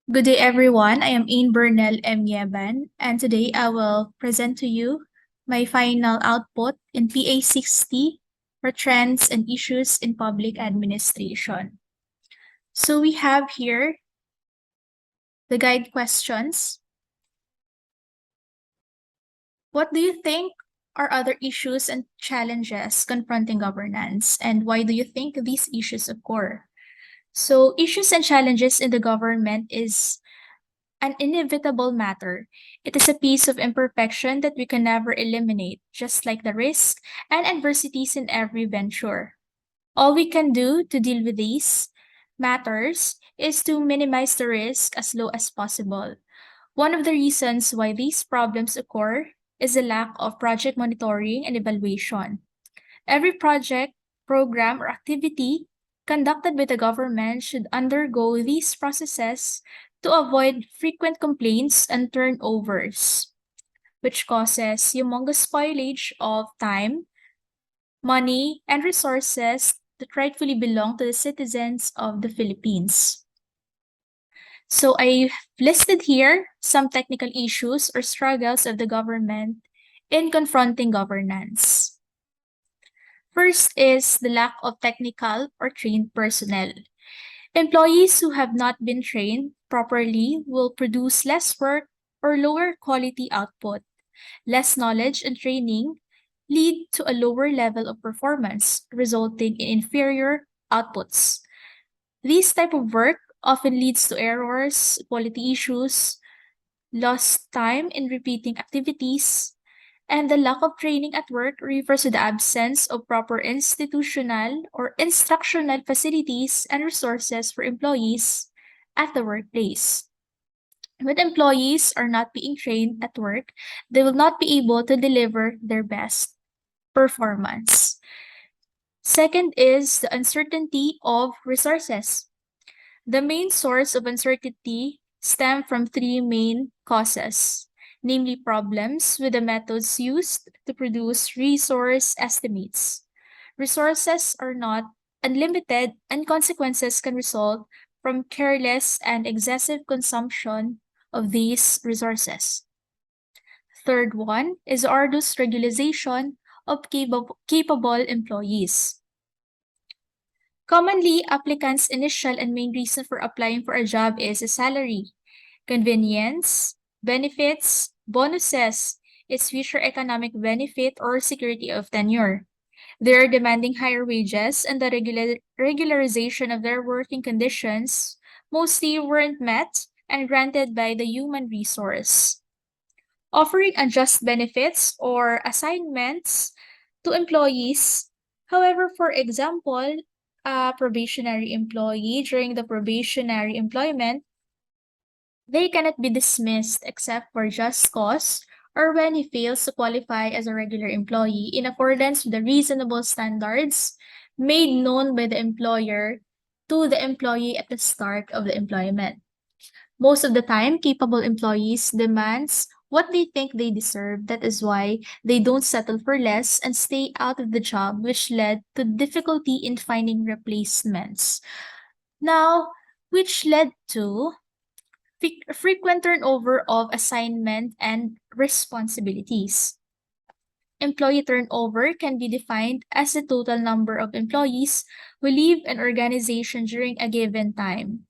Good day, everyone. I am Ain Bernal M. Yeban, and today I will present to you my final output in PA60 for trends and issues in public administration. So we have here the guide questions. What do you think are other issues and challenges confronting governance, and why do you think these issues occur? So issues and challenges in the government is an inevitable matter. It is a piece of imperfection that we can never eliminate, just like the risk and adversities in every venture. All we can do to deal with these matters is to minimize the risk as low as possible. One of the reasons why these problems occur is the lack of project monitoring and evaluation. Every project, program, or activity conducted by the government should undergo these processes to avoid frequent complaints and turnovers, which causes humongous spoilage of time, money, and resources that rightfully belong to the citizens of the Philippines. So I listed here some technical issues or struggles of the government in confronting governance. First is the lack of technical or trained personnel. Employees who have not been trained properly will produce less work or lower quality output. Less knowledge and training lead to a lower level of performance, resulting in inferior outputs. This type of work often leads to errors, quality issues, lost time in repeating activities, and the lack of training at work refers to the absence of proper institutional or instructional facilities and resources for employees at the workplace. When employees are not being trained at work, they will not be able to deliver their best performance. Second is the uncertainty of resources. The main source of uncertainty stem from three main causes, namely problems with the methods used to produce resource estimates. Resources are not unlimited, and consequences can result from careless and excessive consumption of these resources. Third one is arduous regularization of capable employees. Commonly, applicants' initial and main reason for applying for a job is a salary, convenience, benefits, bonuses, its future economic benefit, or security of tenure. They are demanding higher wages, and the regularization of their working conditions mostly weren't met and granted by the human resource. Offering unjust benefits or assignments to employees. However, for example, a probationary employee during the probationary employment, they cannot be dismissed except for just cause or when he fails to qualify as a regular employee in accordance with the reasonable standards made known by the employer to the employee at the start of the employment. Most of the time, capable employees demands what they think they deserve. That is why they don't settle for less and stay out of the job, which led to difficulty in finding replacements. Now, which led to frequent turnover of assignment and responsibilities. Employee turnover can be defined as the total number of employees who leave an organization during a given time.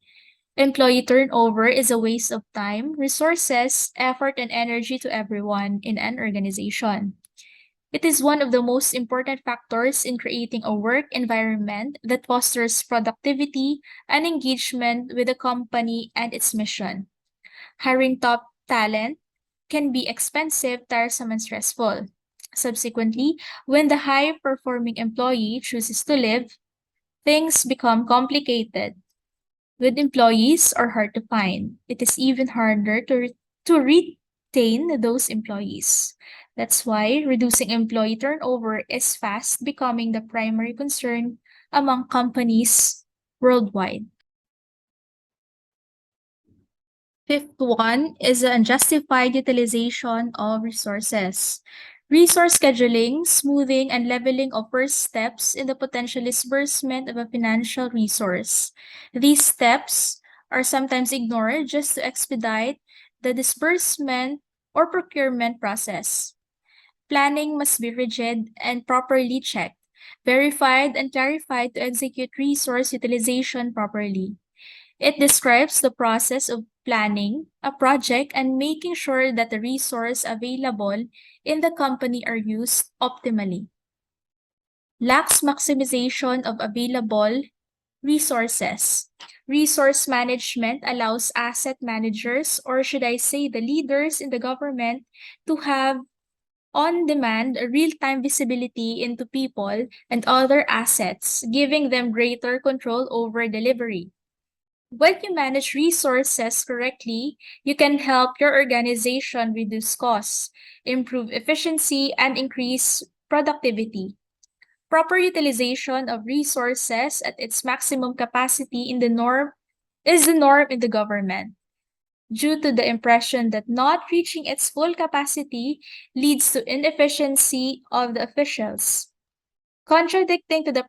Employee turnover is a waste of time, resources, effort, and energy to everyone in an organization. It is one of the most important factors in creating a work environment that fosters productivity and engagement with the company and its mission. Hiring top talent can be expensive, tiresome, and stressful. Subsequently, when the high performing employee chooses to leave, things become complicated. Good employees are hard to find. It is even harder to retain those employees. That's why reducing employee turnover is fast becoming the primary concern among companies worldwide. Fifth one is the unjustified utilization of resources. Resource scheduling, smoothing, and leveling of first steps in the potential disbursement of a financial resource. These steps are sometimes ignored just to expedite the disbursement or procurement process. Planning must be rigid and properly checked, verified and clarified to execute resource utilization properly. It describes the process of planning a project and making sure that the resources available in the company are used optimally. Lacks maximization of available resources. Resource management allows asset managers, or should I say the leaders in the government, to have on-demand, real-time visibility into people and other assets, giving them greater control over delivery. When you manage resources correctly, you can help your organization reduce costs, improve efficiency, and increase productivity. Proper utilization of resources at its maximum capacity is the norm in the government, due to the impression that not reaching its full capacity leads to inefficiency of the officials, contradicting to the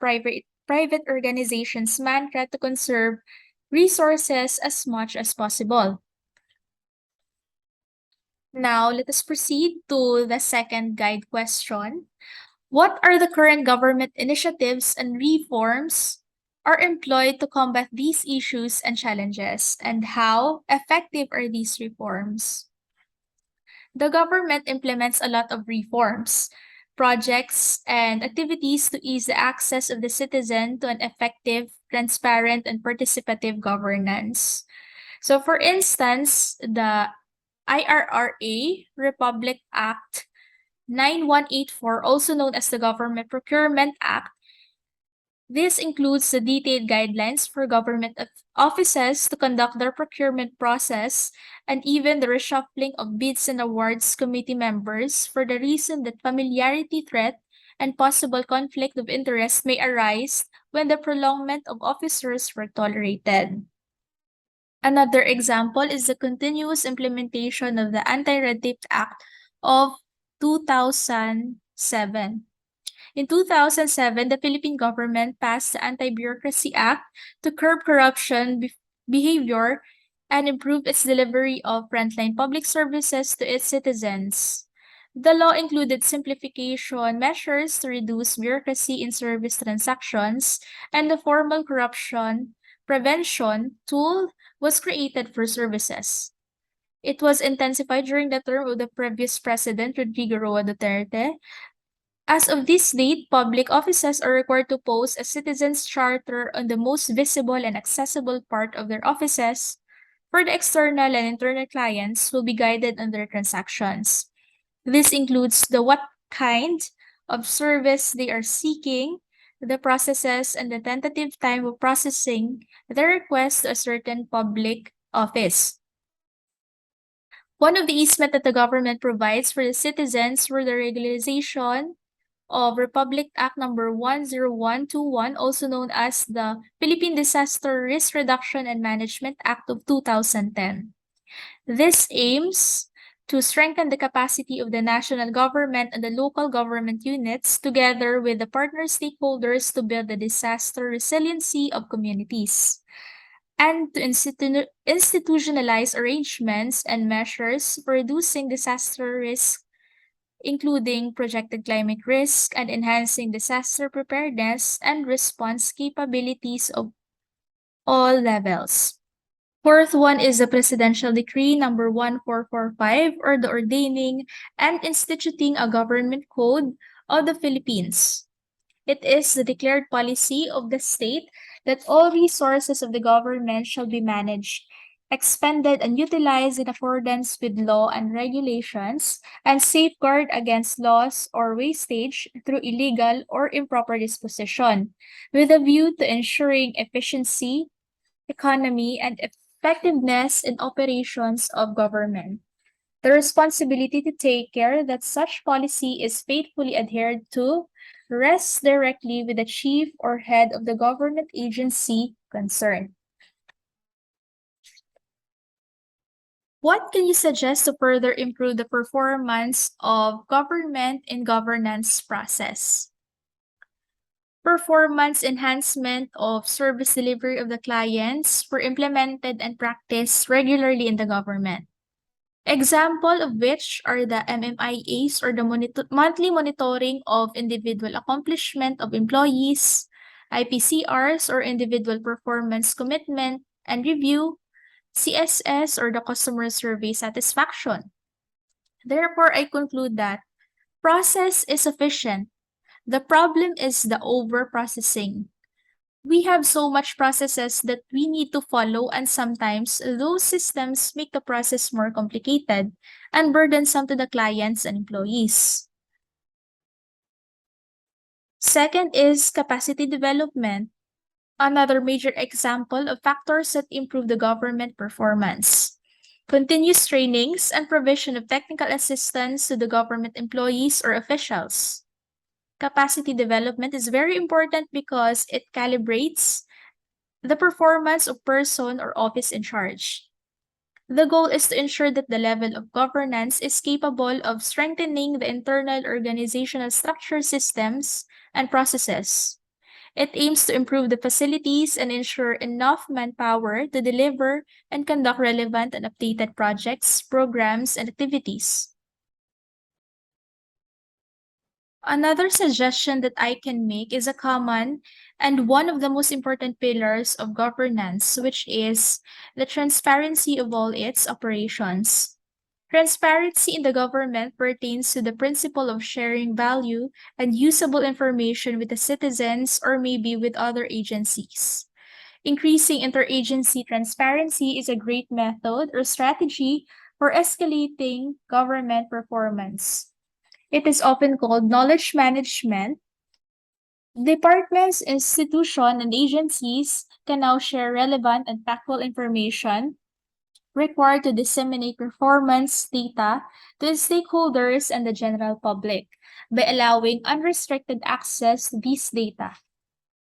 private organization's mantra to conserve resources as much as possible. Now, let us proceed to the second guide question. What are the current government initiatives and reforms are employed to combat these issues and challenges, and how effective are these reforms? The government implements a lot of reforms, projects, and activities to ease the access of the citizen to an effective, transparent, and participative governance. So, for instance, the IRRA Republic Act 9184, also known as the Government Procurement Act. This includes the detailed guidelines for government offices to conduct their procurement process and even the reshuffling of bids and awards committee members for the reason that familiarity threat and possible conflict of interest may arise when the prolongment of officers were tolerated. Another example is the continuous implementation of the Anti-Red Tape Act of 2007. In 2007, the Philippine government passed the Anti-Bureaucracy Act to curb corruption behavior and improve its delivery of frontline public services to its citizens. The law included simplification measures to reduce bureaucracy in service transactions, and the formal corruption prevention tool was created for services. It was intensified during the term of the previous president, Rodrigo Roa Duterte. As of this date, public offices are required to post a citizen's charter on the most visible and accessible part of their offices, for the external and internal clients will be guided on their transactions. This includes the what kind of service they are seeking, the processes, and the tentative time of processing the request to a certain public office. One of the easement that the government provides for the citizens were the regularization of Republic Act number 10121, also known as the Philippine Disaster Risk Reduction and Management Act of 2010. This aims to strengthen the capacity of the national government and the local government units together with the partner stakeholders to build the disaster resiliency of communities, and to institutionalize arrangements and measures for reducing disaster risk, including projected climate risk and enhancing disaster preparedness and response capabilities of all levels. Fourth one is the Presidential Decree number 1445, or the ordaining and instituting a government code of the Philippines. It is the declared policy of the state that all resources of the government shall be managed, expended, and utilized in accordance with law and regulations, and safeguard against loss or wastage through illegal or improper disposition, with a view to ensuring efficiency, economy, and effectiveness in operations of government. The responsibility to take care that such policy is faithfully adhered to rests directly with the chief or head of the government agency concerned. What can you suggest to further improve the performance of government in governance process? performance enhancement of service delivery of the clients were implemented and practiced regularly in the government. Example of which are the MMIAs or the monthly monitoring of individual accomplishment of employees, IPCRs or individual performance commitment and review, CSS or the customer survey satisfaction. Therefore, I conclude that process is sufficient. The problem is the over-processing. We have so much processes that we need to follow, and sometimes those systems make the process more complicated and burdensome to the clients and employees. Second is capacity development, another major example of factors that improve the government performance. Continuous trainings and provision of technical assistance to the government employees or officials. Capacity development is very important because it calibrates the performance of person or office in charge. The goal is to ensure that the level of governance is capable of strengthening the internal organizational structure systems and processes. It aims to improve the facilities and ensure enough manpower to deliver and conduct relevant and updated projects, programs, and activities. Another suggestion that I can make is a common and one of the most important pillars of governance, which is the transparency of all its operations. Transparency in the government pertains to the principle of sharing value and usable information with the citizens or maybe with other agencies. Increasing interagency transparency is a great method or strategy for escalating government performance. It is often called knowledge management. Departments, institutions, and agencies can now share relevant and factual information required to disseminate performance data to stakeholders and the general public by allowing unrestricted access to these data.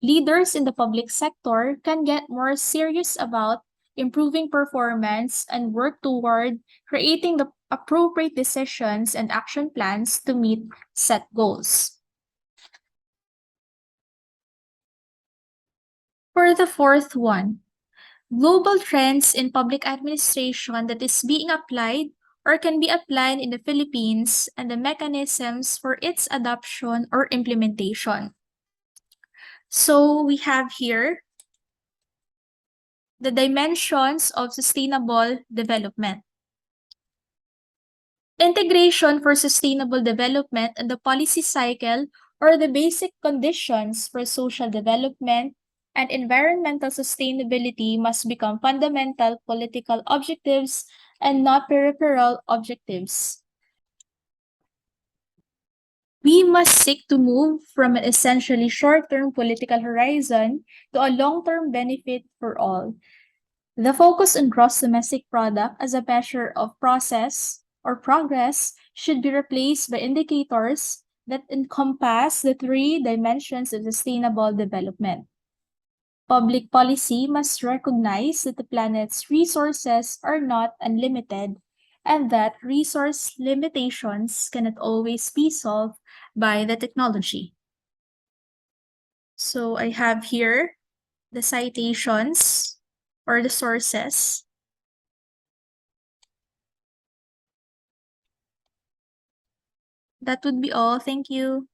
Leaders in the public sector can get more serious about improving performance and work toward creating the appropriate decisions and action plans to meet set goals. For the fourth one, global trends in public administration that is being applied or can be applied in the Philippines and the mechanisms for its adoption or implementation. So we have here the dimensions of sustainable development. Integration for sustainable development and the policy cycle are the basic conditions for social development, and environmental sustainability must become fundamental political objectives and not peripheral objectives. We must seek to move from an essentially short-term political horizon to a long-term benefit for all. The focus on gross domestic product as a measure of process or progress should be replaced by indicators that encompass the three dimensions of sustainable development. Public policy must recognize that the planet's resources are not unlimited and that resource limitations cannot always be solved by the technology. So I have here the citations or the sources. That would be all. Thank you.